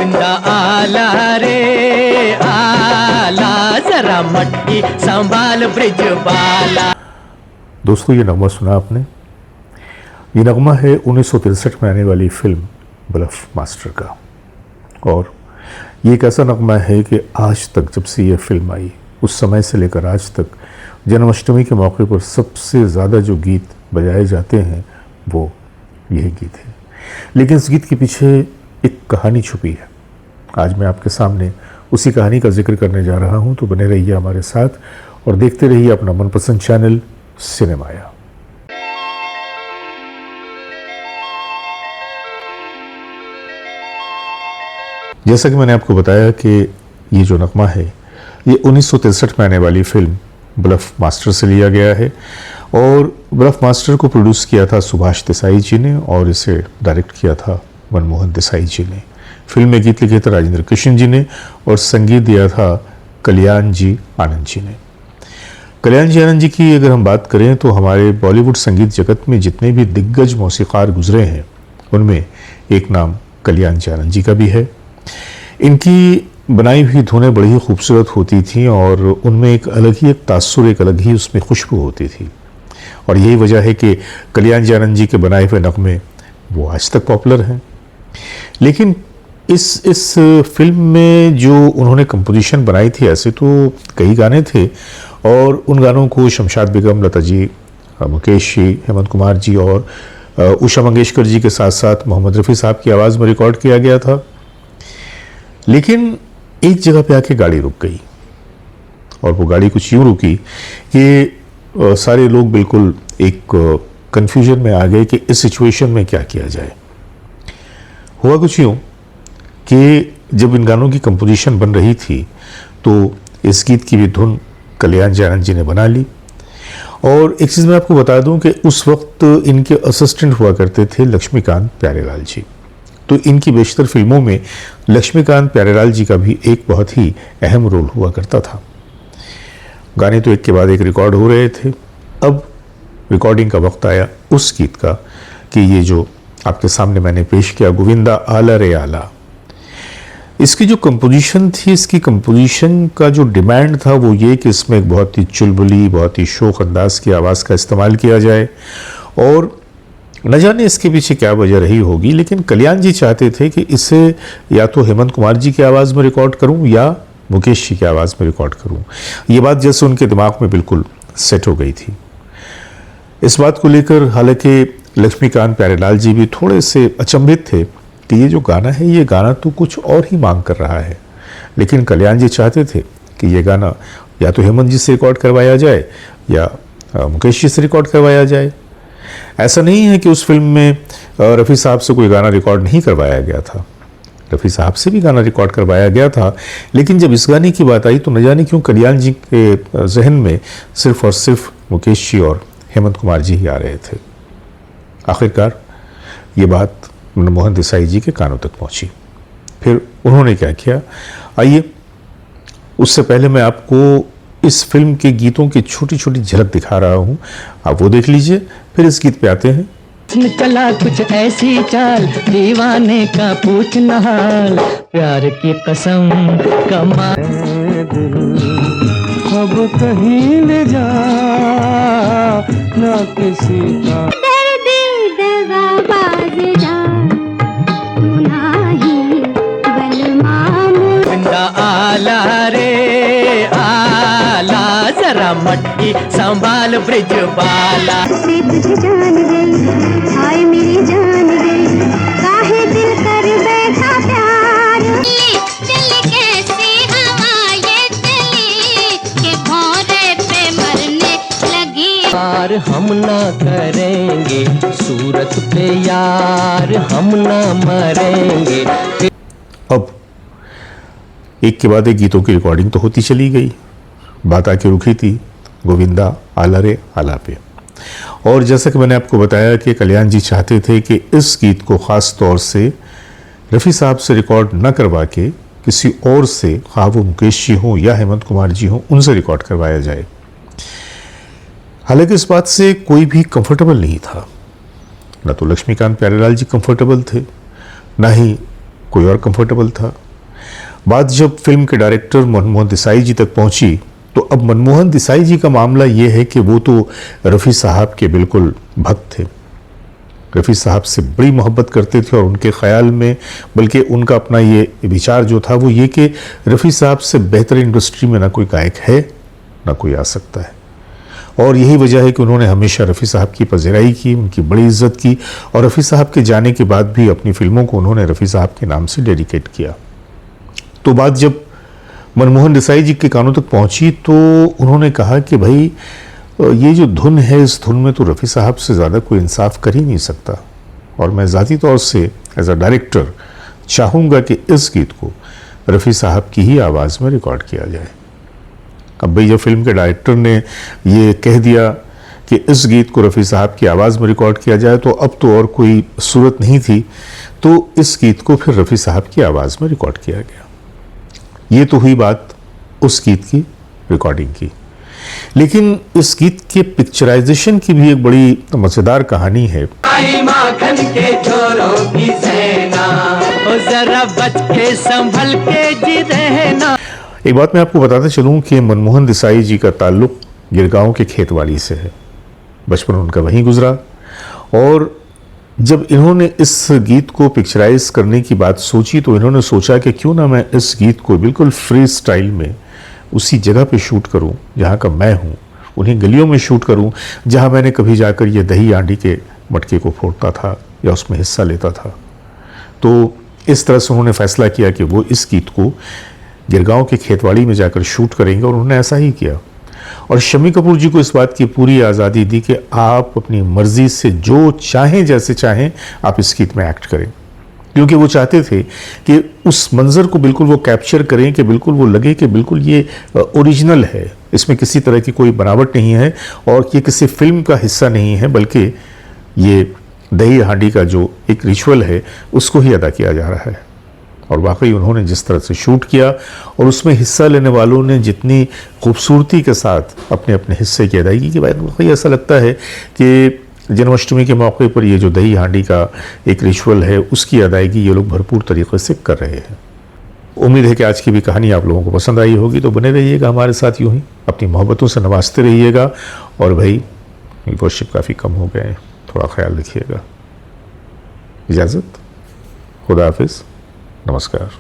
गोविंदा आला रे आला, जरा मटकी संभाल ब्रिज बाला। दोस्तों, ये नगमा सुना आपने। ये नगमा है 1963 में आने वाली फिल्म ब्लफ मास्टर का। और ये एक ऐसा नगमा है कि आज तक, जब से ये फिल्म आई उस समय से लेकर आज तक, जन्माष्टमी के मौके पर सबसे ज़्यादा जो गीत बजाए जाते हैं वो यही गीत है। लेकिन इस गीत के पीछे एक कहानी छुपी है। आज मैं आपके सामने उसी कहानी का जिक्र करने जा रहा हूं, तो बने रहिए हमारे साथ और देखते रहिए अपना मनपसंद चैनल सिनेमाया। जैसा कि मैंने आपको बताया कि ये जो नगमा है ये 1963 में आने वाली फिल्म ब्लफ मास्टर से लिया गया है। और ब्लफ मास्टर को प्रोड्यूस किया था सुभाष देसाई जी ने और इसे डायरेक्ट किया था मनमोहन देसाई जी ने। फिल्म में गीत लिखे थे राजेंद्र कृष्ण जी ने और संगीत दिया था कल्याण जी आनंद जी ने। कल्याण जी आनंद जी की अगर हम बात करें तो हमारे बॉलीवुड संगीत जगत में जितने भी दिग्गज मौसीकार गुजरे हैं उनमें एक नाम कल्याण जी आनंद जी का भी है। इनकी बनाई हुई धुनें बड़ी ही खूबसूरत होती थीं और उनमें एक अलग ही एक तासुर, एक अलग ही उसमें खुशबू होती थी। और यही वजह है कि कल्याण जी आनंद जी के बनाए हुए नगमे वो आज तक पॉपुलर हैं। लेकिन इस फिल्म में जो उन्होंने कंपोजिशन बनाई थी, ऐसे तो कई गाने थे और उन गानों को शमशाद बेगम, लता जी, मुकेश जी, हेमंत कुमार जी और उषा मंगेशकर जी के साथ साथ मोहम्मद रफ़ी साहब की आवाज़ में रिकॉर्ड किया गया था। लेकिन एक जगह पे आके गाड़ी रुक गई और वो गाड़ी कुछ यूँ रुकी कि सारे लोग बिल्कुल एक कंफ्यूजन में आ गए कि इस सिचुएशन में क्या किया जाए। हुआ कुछ यूँ कि जब इन गानों की कंपोजिशन बन रही थी तो इस गीत की भी धुन कल्याण जी आनंद जी ने बना ली। और एक चीज़ मैं आपको बता दूं कि उस वक्त इनके असिस्टेंट हुआ करते थे लक्ष्मीकांत प्यारेलाल जी। तो इनकी बेशतर फिल्मों में लक्ष्मीकांत प्यारेलाल जी का भी एक बहुत ही अहम रोल हुआ करता था। गाने तो एक के बाद एक रिकॉर्ड हो रहे थे। अब रिकॉर्डिंग का वक्त आया उस गीत का कि ये जो आपके सामने मैंने पेश किया, गोविंदा आला रे आला, इसकी जो कंपोजिशन थी, इसकी कंपोजिशन का जो डिमांड था वो ये कि इसमें एक बहुत ही चुलबुली, बहुत ही शोक अंदाज की आवाज़ का इस्तेमाल किया जाए। और न जाने इसके पीछे क्या वजह रही होगी, लेकिन कल्याण जी चाहते थे कि इसे या तो हेमंत कुमार जी की आवाज़ में रिकॉर्ड करूं या मुकेश जी की आवाज़ में रिकॉर्ड करूं। ये बात जैसे उनके दिमाग में बिल्कुल सेट हो गई थी। इस बात को लेकर हालांकि लक्ष्मीकांत प्यारेलाल जी भी थोड़े से अचंभित थे कि ये जो गाना है, ये गाना तो कुछ और ही मांग कर रहा है। लेकिन कल्याण जी चाहते थे कि ये गाना या तो हेमंत जी से रिकॉर्ड करवाया जाए या मुकेश जी से रिकॉर्ड करवाया जाए। ऐसा नहीं है कि उस फिल्म में रफ़ी साहब से कोई गाना रिकॉर्ड नहीं करवाया गया था, रफ़ी साहब से भी गाना रिकॉर्ड करवाया गया था। लेकिन जब इस गाने की बात आई तो न जाने क्यों कल्याण जी के जहन में सिर्फ और सिर्फ मुकेश जी और हेमंत कुमार जी ही आ रहे थे। आखिरकार ये बात मनमोहन देसाई जी के कानों तक पहुंची। फिर उन्होंने क्या किया, आइए उससे पहले मैं आपको इस फिल्म के गीतों की छोटी छोटी झलक दिखा रहा हूं, आप वो देख लीजिए, फिर इस गीत पे आते हैं। निकला कुछ ऐसी चाल, दीवाने का पूछना हाल, प्यार की कसम कमाल, अब कहीं ले जा ना किसी का आला रे आला, जरा मटकी संभाल ब्रिज बाला। जान गई, हाय मेरी जान गई, काहे दिल कर बैठा प्यार। चली कैसे हवा ये चली कि भौरे पे मरने लगी। यार हम ना करेंगे सूरत पे, यार हम ना मरेंगे। अब एक के बाद एक गीतों की रिकॉर्डिंग तो होती चली गई। बात आके रुकी थी गोविंदा आला रे आला पे। और जैसा कि मैंने आपको बताया कि कल्याण जी चाहते थे कि इस गीत को ख़ास तौर से रफ़ी साहब से रिकॉर्ड न करवा के किसी और से, हाँ वो मुकेश जी हों या हेमंत कुमार जी हों, उनसे रिकॉर्ड करवाया जाए। हालांकि इस बात से कोई भी कंफर्टेबल नहीं था। न तो लक्ष्मीकांत प्यारेलाल जी कंफर्टेबल थे, ना ही कोई और कंफर्टेबल था। बात जब फिल्म के डायरेक्टर मनमोहन देसाई जी तक पहुंची तो अब मनमोहन देसाई जी का मामला ये है कि वो तो रफ़ी साहब के बिल्कुल भक्त थे, रफ़ी साहब से बड़ी मोहब्बत करते थे, और उनके ख्याल में बल्कि उनका अपना ये विचार जो था वो ये कि रफ़ी साहब से बेहतर इंडस्ट्री में ना कोई गायक है ना कोई आ सकता है। और यही वजह है कि उन्होंने हमेशा रफ़ी साहब की पज़िराई की, उनकी बड़ी इज्जत की, और रफ़ी साहब के जाने के बाद भी अपनी फिल्मों को उन्होंने रफ़ी साहब के नाम से डेडिकेट किया। तो बात जब मनमोहन देसाई जी के कानों तक पहुंची तो उन्होंने कहा कि भाई ये जो धुन है, इस धुन में तो रफ़ी साहब से ज़्यादा कोई इंसाफ कर ही नहीं सकता, और मैं ज़ाती तौर से एज अ डायरेक्टर चाहूँगा कि इस गीत को रफ़ी साहब की ही आवाज़ में रिकॉर्ड किया जाए। अब भाई जब फिल्म के डायरेक्टर ने ये कह दिया कि इस गीत को रफ़ी साहब की आवाज़ में रिकॉर्ड किया जाए तो अब तो और कोई सूरत नहीं थी, तो इस गीत को फिर रफ़ी साहब की आवाज़ में रिकॉर्ड किया गया। ये तो हुई बात उस गीत की रिकॉर्डिंग की, लेकिन इस गीत के पिक्चराइजेशन की भी एक बड़ी मज़ेदार कहानी है। माखन के छोरों की सेना, ओ जरा बच के संभल के जी रहना। एक बात मैं आपको बताता चलूं कि मनमोहन देसाई जी का ताल्लुक गिरगांव के खेतवाड़ी से है, बचपन उनका वहीं गुजरा, और जब इन्होंने इस गीत को पिक्चराइज करने की बात सोची तो इन्होंने सोचा कि क्यों ना मैं इस गीत को बिल्कुल फ्री स्टाइल में उसी जगह पे शूट करूं जहां का मैं हूं, उन्हीं गलियों में शूट करूं जहां मैंने कभी जाकर ये दही हांडी के मटके को फोड़ता था या उसमें हिस्सा लेता था। तो इस तरह से उन्होंने फैसला किया कि वो इस गीत को गिरगांव के खेतवाड़ी में जाकर शूट करेंगे, और उन्होंने ऐसा ही किया। और शम्मी कपूर जी को इस बात की पूरी आज़ादी दी कि आप अपनी मर्जी से जो चाहें, जैसे चाहें आप इस गीत में एक्ट करें, क्योंकि वो चाहते थे कि उस मंज़र को बिल्कुल वो कैप्चर करें कि बिल्कुल वो लगे कि बिल्कुल ये ओरिजिनल है, इसमें किसी तरह की कोई बनावट नहीं है और ये किसी फिल्म का हिस्सा नहीं है, बल्कि ये दही हांडी का जो एक रिचुअल है उसको ही अदा किया जा रहा है। और वाकई उन्होंने जिस तरह से शूट किया और उसमें हिस्सा लेने वालों ने जितनी खूबसूरती के साथ अपने अपने हिस्से की अदायगी की, वाकई ऐसा लगता है कि जन्माष्टमी के मौके पर ये जो दही हांडी का एक रिचुअल है उसकी अदायगी ये लोग भरपूर तरीके से कर रहे हैं। उम्मीद है कि आज की भी कहानी आप लोगों को पसंद आई होगी, तो बने रहिएगा हमारे साथ यूं ही, अपनी मोहब्बतों से नवाजते रहिएगा। और भाई व्यूअरशिप काफ़ी कम हो गए, थोड़ा ख्याल रखिएगा। इजाज़त, खुदा हाफिज़, नमस्कार।